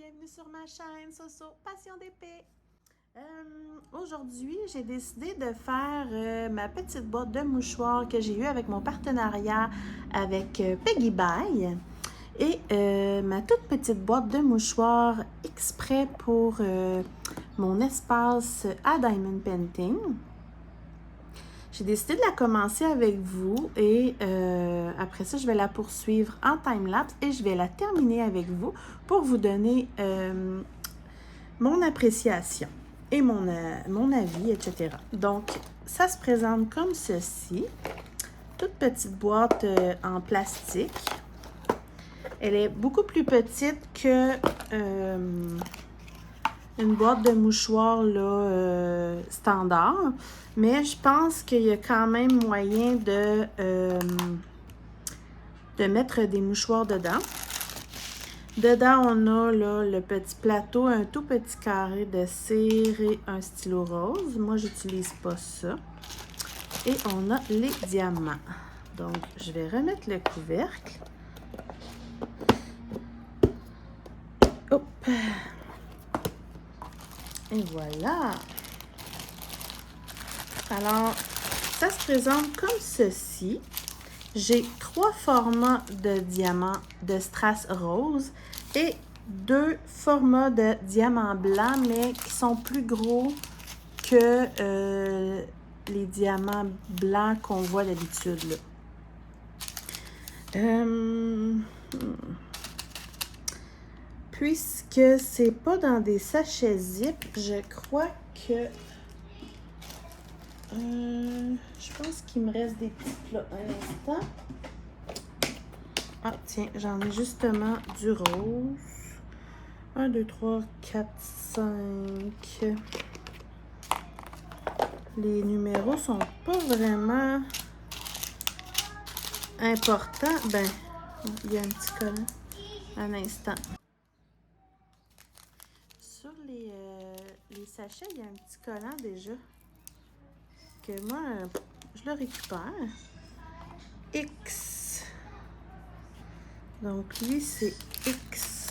bienvenue sur ma chaîne Soso Passion d'épée. Aujourd'hui, j'ai décidé de faire ma petite boîte de mouchoirs que j'ai eue avec mon partenariat avec Peggy Bye et ma toute petite boîte de mouchoirs exprès pour mon espace à Diamond Painting. J'ai décidé de la commencer avec vous et après ça, je vais la poursuivre en time-lapse et je vais la terminer avec vous pour vous donner mon appréciation et mon avis, etc. Donc, ça se présente comme ceci. Toute petite boîte en plastique. Elle est beaucoup plus petite que une boîte de mouchoirs là, standard. Mais je pense qu'il y a quand même moyen de mettre des mouchoirs dedans. Dedans, on a là, le petit plateau, un tout petit carré de cire et un stylo rose. Moi, j'utilise pas ça. Et on a les diamants. Donc, je vais remettre le couvercle. Hop! Et voilà! Alors, ça se présente comme ceci. J'ai 3 formats de diamants de strass rose et 2 formats de diamants blancs, mais qui sont plus gros que les diamants blancs qu'on voit d'habitude. Puisque c'est pas dans des sachets zip, je crois que je pense qu'il me reste des petits plats. Un instant. Ah, tiens, j'en ai justement du rose. 1, 2, 3, 4, 5. Les numéros sont pas vraiment importants. Ben, il y a un petit collant. Un instant. Sur les sachets, il y a un petit collant déjà. Que moi, je le récupère. X. Donc, lui, c'est X.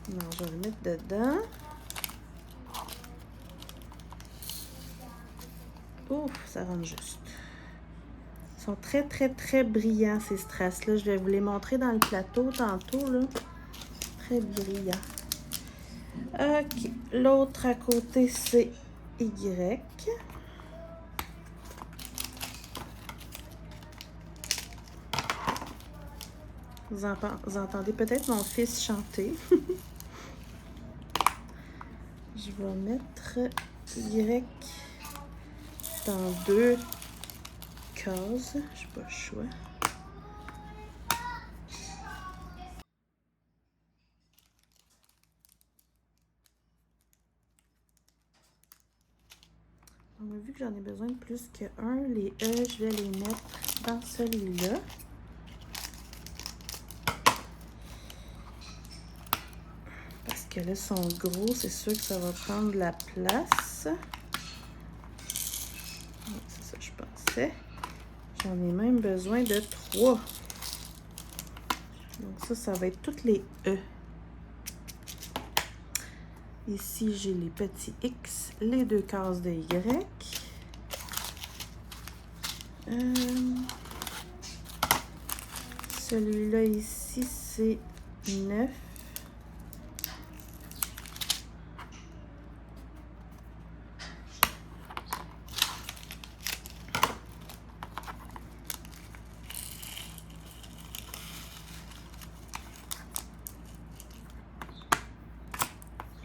Non, je vais le mettre dedans. Ouf, ça rentre juste. Ils sont très, très, très brillants, ces strass-là. Je vais vous les montrer dans le plateau tantôt, là. Très brillants. OK. L'autre à côté, c'est Y. Vous entendez peut-être mon fils chanter. Je vais mettre Y dans 2 cases. Je n'ai pas le choix. Donc, vu que j'en ai besoin de plus que un, les E, je vais les mettre dans celui-là. Parce que là, ils sont gros, c'est sûr que ça va prendre de la place. C'est ça que je pensais. J'en ai même besoin de 3. Donc ça va être toutes les E. Ici, j'ai les petits X, les 2 cases de Y. Celui-là ici, c'est 9.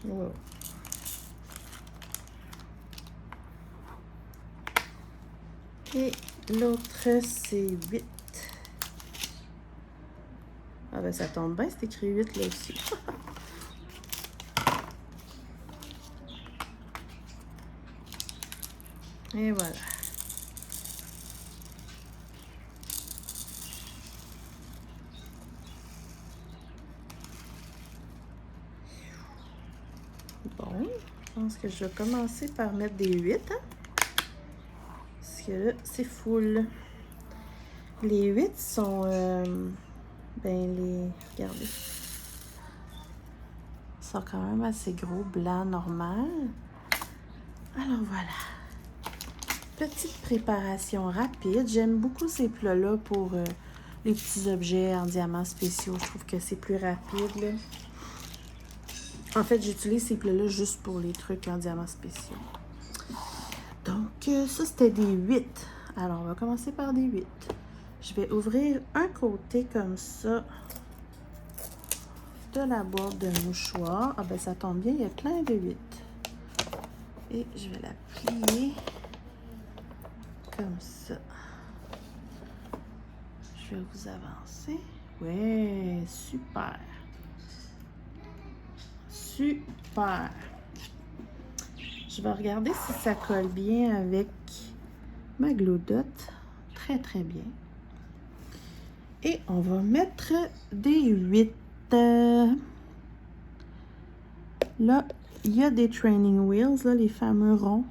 Wow. Et l'autre, c'est 8. Ah ben ça tombe bien, c'est écrit 8 là aussi. Et voilà. Bon, je pense que je vais commencer par mettre des 8. Parce que là, c'est full. Les 8 sont, regardez, sont quand même assez gros, blanc, normal. Alors voilà. Petite préparation rapide. J'aime beaucoup ces plats-là pour les petits objets en diamants spéciaux. Je trouve que c'est plus rapide, là. En fait, j'utilise ces plats-là juste pour les trucs en diamants spéciaux. Donc, ça, c'était des 8. Alors, on va commencer par des 8. Je vais ouvrir un côté comme ça de la boîte de mouchoirs. Ah ben, ça tombe bien, il y a plein de 8. Et je vais la plier comme ça. Je vais vous avancer. Ouais, super. Super. Je vais regarder si ça colle bien avec ma Glue-Dot. Très, très bien. Et on va mettre des 8. Là, il y a des training wheels, là, les fameux ronds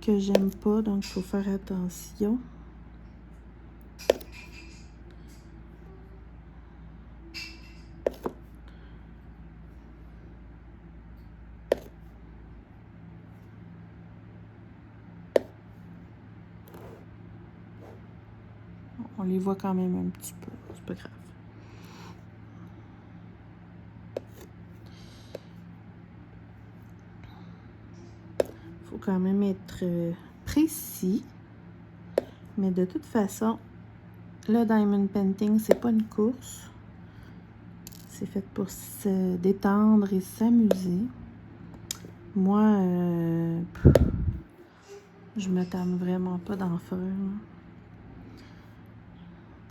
que j'aime pas, donc il faut faire attention. On les voit quand même un petit peu, c'est pas grave. Faut quand même être précis. Mais de toute façon, le diamond painting, c'est pas une course. C'est fait pour se détendre et s'amuser. Moi, je me tâme vraiment pas d'en faire.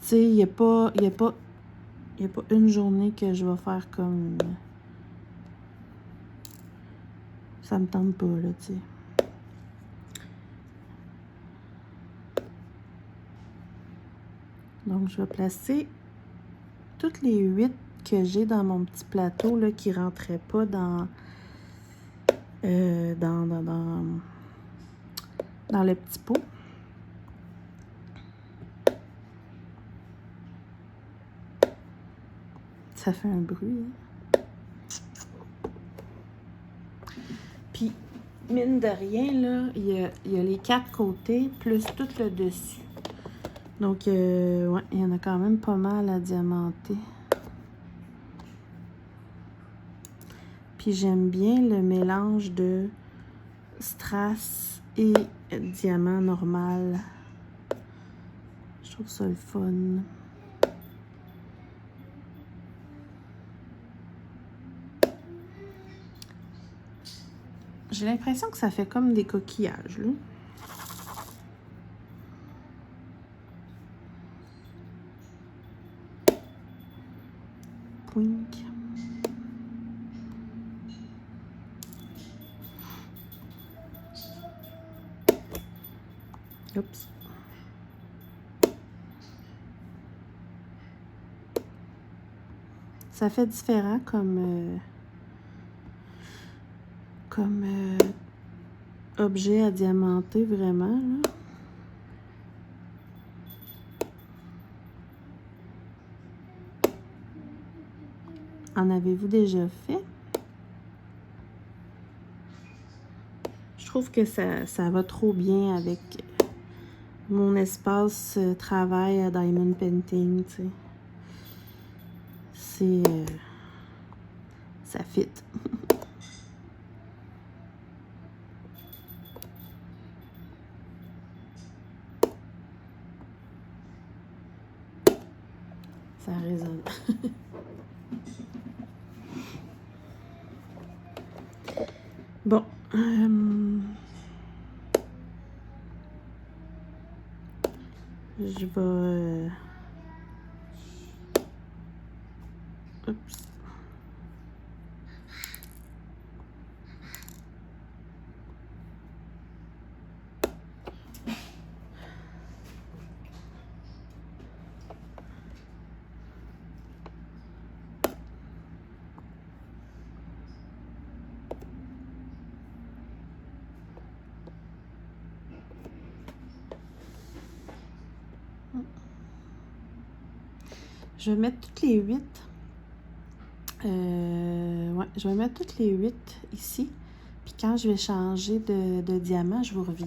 Tu sais, il n'y a pas une journée que je vais faire comme... Ça me tente pas, là, tu sais. Donc, je vais placer toutes les 8 que j'ai dans mon petit plateau, là, qui ne rentraient pas dans le petit pot. Ça fait un bruit, hein? Puis, mine de rien, là, il y a les 4 côtés, plus tout le dessus. Donc, ouais, il y en a quand même pas mal à diamanter. Puis, j'aime bien le mélange de strass et diamant normal. Je trouve ça le fun. J'ai l'impression que ça fait comme des coquillages, là. Pouink. Oups. Ça fait différent comme objet à diamanter, vraiment, là. En avez-vous déjà fait? Je trouve que ça va trop bien avec mon espace travail à diamond painting, tu sais. C'est... ça fit. Ça résonne. Bon. Je vais... oups. Je vais mettre toutes les 8. Ouais, je vais mettre toutes les 8 ici. Puis quand je vais changer de diamant, je vous reviens.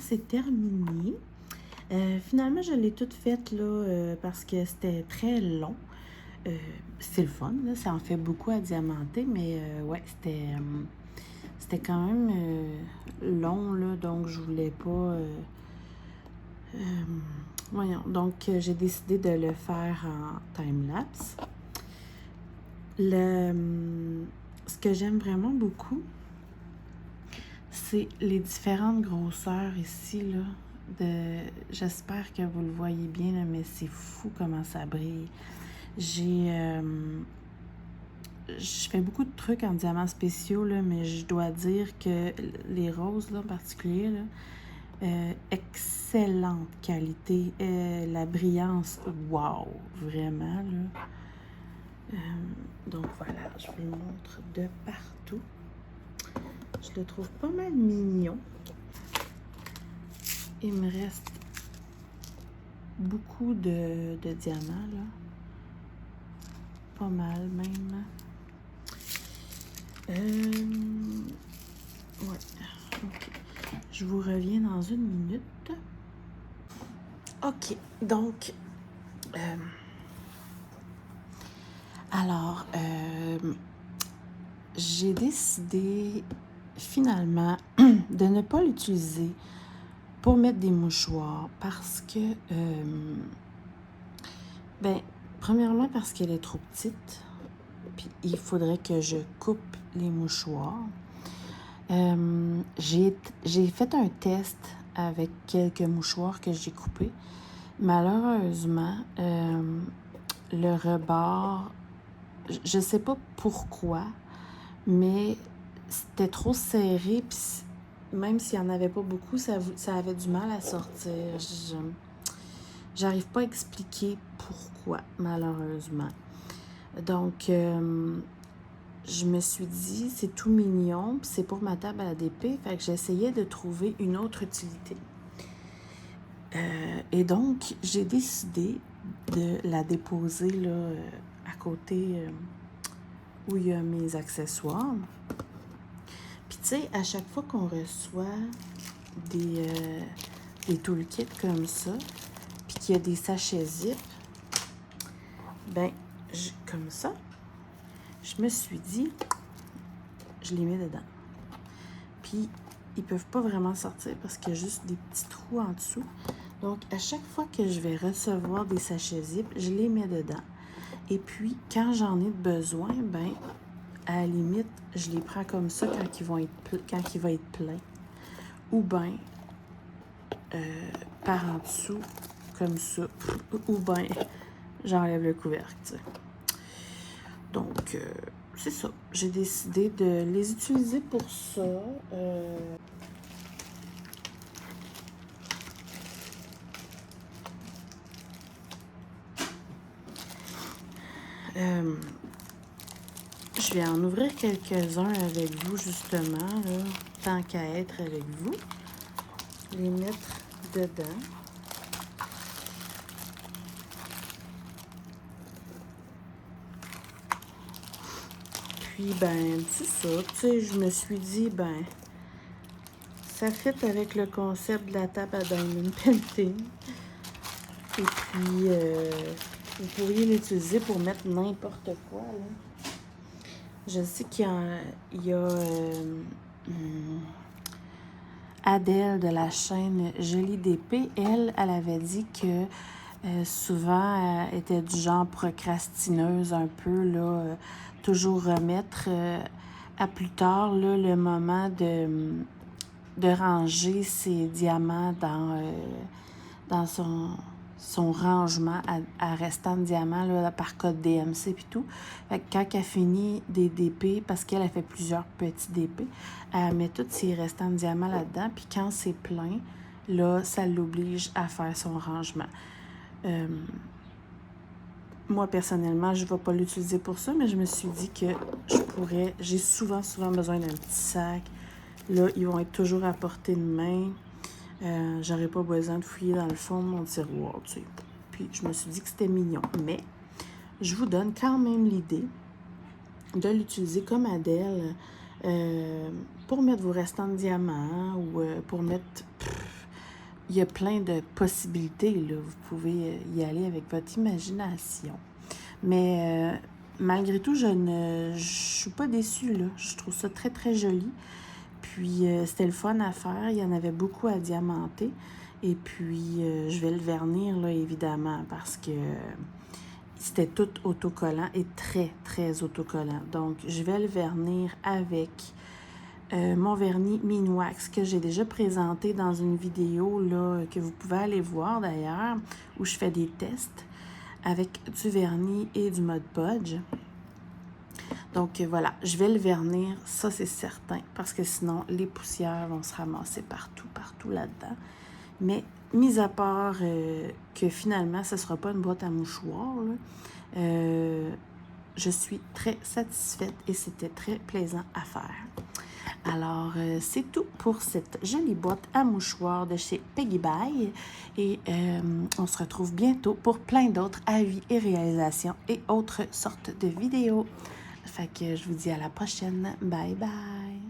C'est terminé. Finalement, je l'ai toute faite là, parce que c'était très long. C'est le fun, là, ça en fait beaucoup à diamanter, mais ouais, c'était quand même long, là, donc je voulais pas... voyons, donc j'ai décidé de le faire en time-lapse. Ce que j'aime vraiment beaucoup, c'est les différentes grosseurs ici, là. J'espère que vous le voyez bien, là, mais c'est fou comment ça brille. Je fais beaucoup de trucs en diamants spéciaux, là, mais je dois dire que les roses, là, en particulier, là, excellente qualité. La brillance, wow, vraiment, là. Donc voilà, je vous le montre de partout. Je le trouve pas mal mignon. Il me reste beaucoup de diamants, là. Pas mal, même. Ouais, ok. Je vous reviens dans une minute. Ok, donc... alors, j'ai décidé finalement de ne pas l'utiliser pour mettre des mouchoirs parce que, ben, Premièrement parce qu'elle est trop petite, puis il faudrait que je coupe les mouchoirs. J'ai fait un test avec quelques mouchoirs que j'ai coupés. Malheureusement, le rebord, je sais pas pourquoi, mais c'était trop serré, puis même s'il n'y en avait pas beaucoup, ça avait du mal à sortir. J'arrive pas à expliquer pourquoi, malheureusement. Donc, je me suis dit, c'est tout mignon, puis c'est pour ma table à DP, fait que j'essayais de trouver une autre utilité. Et donc, j'ai décidé de la déposer là, à côté où il y a mes accessoires. Puis tu sais, à chaque fois qu'on reçoit des toolkits comme ça, puis qu'il y a des sachets zip, ben, comme ça, je me suis dit, je les mets dedans. Puis, ils peuvent pas vraiment sortir parce qu'il y a juste des petits trous en dessous. Donc, à chaque fois que je vais recevoir des sachets zip, je les mets dedans. Et puis, quand j'en ai besoin, ben, à la limite, je les prends comme ça quand il va être plein. Ou bien, par en dessous, comme ça. Ou bien, j'enlève le couvercle, t'sais. Donc, c'est ça. J'ai décidé de les utiliser pour ça. Je vais en ouvrir quelques-uns avec vous, justement, là, tant qu'à être avec vous. Les mettre dedans. Puis, ben, c'est ça. Tu sais, je me suis dit, ben, ça fit avec le concept de la table à diamond painting. Et puis, vous pourriez l'utiliser pour mettre n'importe quoi, là. Je sais qu'il y a Adèle de la chaîne Jolie d'épée. Elle avait dit que souvent, elle était du genre procrastineuse un peu, là, toujours remettre à plus tard là, le moment de ranger ses diamants dans son rangement à restant de diamants là, par code DMC puis tout. Fait que quand elle finit des DP, parce qu'elle a fait plusieurs petits DP, elle met tous ses restants de diamants là-dedans, puis quand c'est plein, là, ça l'oblige à faire son rangement. Moi, personnellement, je ne vais pas l'utiliser pour ça, mais je me suis dit que j'ai souvent besoin d'un petit sac. Là, ils vont être toujours à portée de main. J'aurais pas besoin de fouiller dans le fond de mon tiroir, tu sais. Puis, je me suis dit que c'était mignon. Mais, je vous donne quand même l'idée de l'utiliser comme Adèle pour mettre vos restants de diamants ou pour mettre... Il y a plein de possibilités, là. Vous pouvez y aller avec votre imagination. Mais malgré tout, je suis pas déçue, là. Je trouve ça très, très joli. Puis, c'était le fun à faire. Il y en avait beaucoup à diamanter. Et puis, je vais le vernir, là, évidemment, parce que c'était tout autocollant et très, très autocollant. Donc, je vais le vernir avec... mon vernis Minwax que j'ai déjà présenté dans une vidéo là, que vous pouvez aller voir d'ailleurs, où je fais des tests avec du vernis et du Mod Podge. Donc voilà, je vais le vernir, ça c'est certain, parce que sinon les poussières vont se ramasser partout là-dedans. Mais mis à part que finalement ce ne sera pas une boîte à mouchoirs, là, je suis très satisfaite et c'était très plaisant à faire. Alors, c'est tout pour cette jolie boîte à mouchoirs de chez Peggy Bye. Et on se retrouve bientôt pour plein d'autres avis et réalisations et autres sortes de vidéos. Fait que je vous dis à la prochaine. Bye bye!